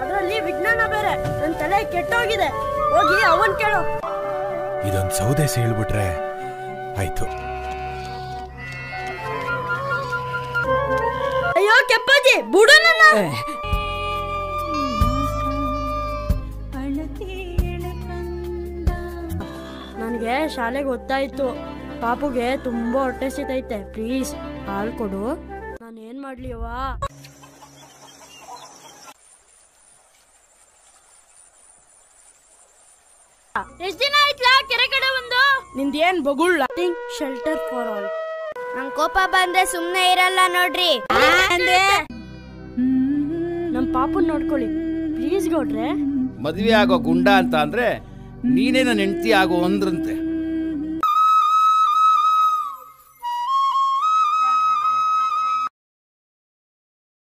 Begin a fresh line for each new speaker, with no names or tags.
ಅದರಲ್ಲಿ ವಿಜ್ಞಾನ ಬೇರೆ. ನನ್ನ ತಲೆ ಕೆಟ್ಟೋಗಿದೆ. ಹೋಗಿ ಅವನ್ ಕೇಳು.
ಇದೊಂದು ಸೌದೆ ಹೇಳ್ಬಿಟ್ರೆ ಆಯ್ತು.
ಅಯ್ಯೋ ಕೆಪ್ಪಾಜಿ ಬಿಡು ನನ್ನ. ನನಗೆ ಶಾಲೆಗೆ ಗೊತ್ತಾಯ್ತು. ಪಾಪುಗೆ ತುಂಬಾ ಹೊಟ್ಟೆ ಸಿತೈತೆ. ಪ್ಲೀಸ್ ಹಾಲು ಕೊಡು. ನಾನು ಏನ್ ಮಾಡ್ಲಿ ಅವ್ವ? ಎಷ್ಟ್ ದಿನ ಆಯ್ತಲ್ಲ ಕೆರೆ ಕಡೆ ಒಂದು? ನಿಂದೇನ್ ಬಗುಳ್ಳ? Shelter for all.
ನಂಗ್ ಕೋಪ ಬಂದ್ರೆ ಸುಮ್ನೆ ಇರಲ್ಲ ನೋಡ್ರಿ.
ನಮ್ ಪಾಪನ್ ನೋಡ್ಕೊಳ್ಳಿ ಪ್ಲೀಸ್ ಗೌಡ್ರೆ.
ಮದ್ವೆ ಆಗೋ ಗುಂಡ ಅಂತ ಅಂದ್ರೆ ನೀನೇ ನನ್ನ ಹೆಂಡತಿ ಆಗೋ ಅಂದ್ರಂತೆ.